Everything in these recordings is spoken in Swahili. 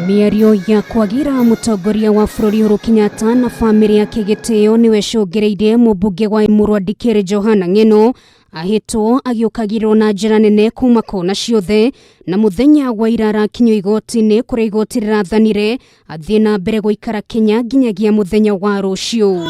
Mĩario ya kwagira mũtongoria wa bũrũri Uhuru Kenyatta na famĩlĩ yake gĩtĩo niwe cũngĩrĩirie Mumbunge wa Emurua Dikĩrĩ Johana Ng'eno ahĩtwo agĩũkagĩrwo na njĩra nene kuma kona ciothe, na mũthenya wa ira arakinyio igoti-inĩ kũrĩa igoti rĩrathanire athiĩ na mbere gũikara Kenya nginyagia mũthenya wa rũciũ.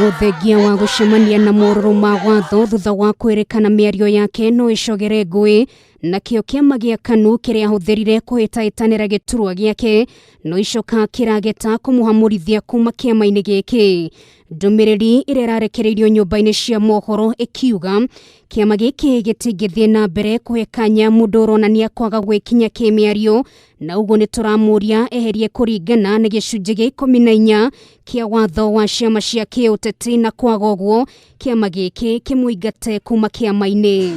No thengia wa gũcemania na morũrũ ma watho thutha wa kwĩrĩkana mĩario yake no ĩcogere ngũĩ, na kĩo kĩama gĩa KANU kĩrĩa ahũthĩrire kũhĩtahĩtanĩra gĩturwa gĩake no icoka kĩrageta kũmũhamũrithia kuma kĩama-inĩ gĩkĩ. Ndũmĩrĩri ĩrĩa ĩrarekereirio nyũmba-inĩ cia mohoro ĩkiuga kĩama gĩkĩ gĩtingĩthiĩ na mbere kũhe kanya mũndũ ũronania kwaga gwĩkinya kĩmĩario, na ũguo nĩ tũramũria eherie kũringana na gĩcunjĩ gĩa 14 kĩa watho wa ciama cia kĩũteti, na kwaga ũguo kĩama gĩkĩ kĩmũingate kuma kĩama-inĩ.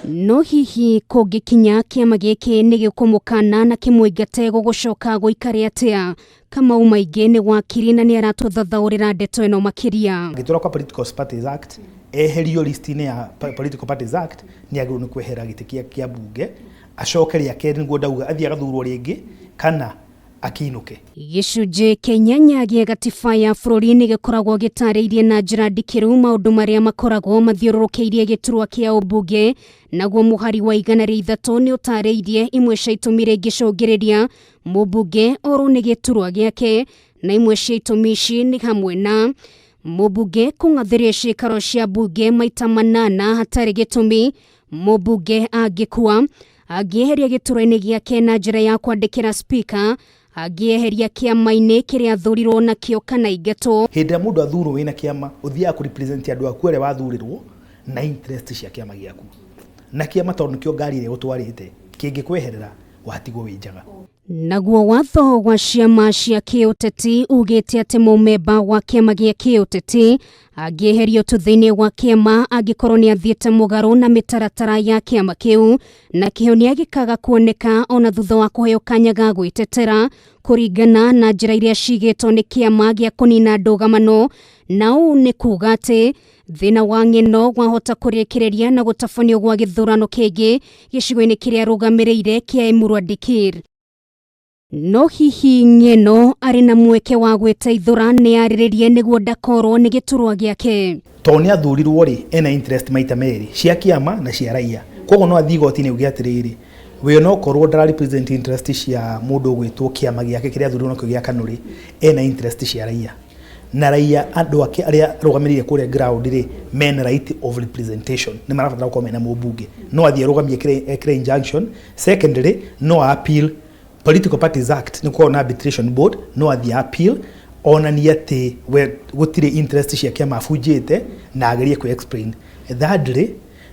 No hihi kũngĩkinya kĩama gĩkĩ nĩ gĩkũmũkana na kĩmũingate gũgũcoka gũikare atĩa? Kamau Maingĩ nĩ wakiri na nĩ aratũthathaũrĩra ndeto ĩno makĩria. Gĩturwa kwa Political Parties Act eherio listi-inĩ ya Political Parties Act nĩ agĩrĩirwo nĩ kwehera gĩtĩ kĩa mbunge, acoke rĩa kerĩ nĩguo ndauga athiĩ agathurwo rĩngĩ kana akiinuke. Gĩcunjĩ kĩnyanya gĩa gatiba ya bũrũri nĩ gĩkoragwo gĩtarĩirie na njĩra ndikĩru maũndũ marĩa makoragwo mathiũrũrũkĩirie gĩturwa kĩa ũmbunge, naguo mũhari wa 103 nĩ ũtarĩirie imwe cia itũmi iria ingĩcũngĩrĩria mũmbunge orwo nĩ gĩturwa gĩake, na imwe cia itũmi ici nĩ hamwe na mũmbunge kũng'athĩria ciikaro cia mbunge maita 8 hatarĩ gĩtũmi, mũmbunge angĩkua, angĩeheria gĩturwa-inĩ gĩake na njĩra ya kwandĩkĩra speaker, angĩeheria kĩama-inĩ kĩrĩa athurirwo nakĩo kana aingatwo. Hĩndĩ ĩrĩa mũndũ athurwo wĩna kĩama ũthiaga kũrepresent andũ aku arĩa wathurirwo na interest cia kĩama gĩaku, na kĩama tondũ nĩkĩo ngari ĩrĩa gũtwarĩte kĩngĩkweherera watigwo wĩ njaga. Naguo watho wa ciama cia kĩũteti ugĩte atĩ mũmemba wa kĩama gĩa kĩũteti angĩeherio thĩinĩ wa kĩama angĩkorwo nĩ athiĩte mũgarũ na mĩtaratara ya kĩama kĩu, na kĩhonia gĩkaga kuoneka ona thutha wa kũheo kanya ga gwitetera kũringana na njĩra iria cigĩtwo nĩ kĩama gĩa kũnina ndũgamano. Na ũũ nĩ kuga atĩ thĩna wa Ng'eno wahota kũrĩkĩrĩria na gũtabanio gwa gĩthurano kĩngĩ gĩcigo-inĩ kĩrĩa arũgamĩrĩire kĩa Emurua Dikĩrĩ. No hihi Ng'eno arĩ na mweke wa gwĩteithũra nĩ arĩrĩrie nĩguo ndakorwo nĩ gĩturwa gĩake? Tondũ nĩ athurirwo rĩ, ena interest maita merĩ, cia kĩama na cia raia. Koguo no athiĩ igoti-inĩ uge atĩrĩrĩ, we no korwo ndara represent interest cia mũndũ ũgwĩtwo kĩama gĩake kĩrĩa athurirwo nakĩo gĩa KANU rĩ, ena interest cia raia. Na raia andũ ake arĩa arũgamĩrĩire kũrĩa ground rĩ, men right of representation nĩ marabatara gũkorwo mena mũmbunge. No athiĩ arũgamie ekĩre injunction. Secondly, no appeal Political Parties Act nĩ kuona arbitration board, no athiĩ appeal onanie atĩ we gũtirĩ interest cia kĩama abunjĩte na agerie kũ explain. Thirdly,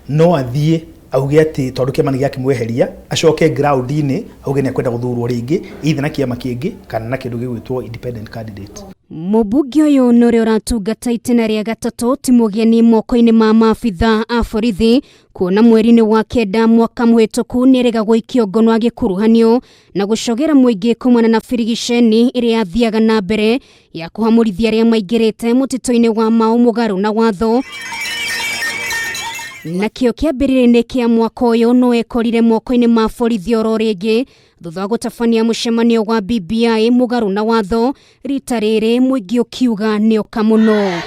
no athiĩ auge atĩ tondũ kĩama nĩ gĩakĩmweheria acoke ground-inĩ auge nĩ akwenda gũthurwo rĩngĩ either na kĩama kĩngĩ kana na kĩndũ gĩgwĩtwo independent candidate. Mũmbunge ũyũ nĩ ũrĩa ũratungata itĩna rĩa gatatũ ti mũgeni moko-inĩ ma maabitha a borithi, kuona mweri-inĩ wa 9 mwaka mũhĩtũku nĩ erĩga gũikio ngono agĩkuruhanio na gũcogera mũingĩ kumana na birigiceni ĩrĩa yathiaga na mbere ya kũhamũrithia arĩa maingĩrĩte mũtitũ-inĩ wa Mau mũgarũ na watho. Nakĩo kĩambĩrĩria-inĩ kĩa mwaka ũyũ no ekorire moko-inĩ ma borithi oro rĩngĩ thutha wa gũtabania mũcemanio wa BBI mũgarũ na watho, rita rĩrĩ mũingĩ ũkiuga nĩ oka mũno.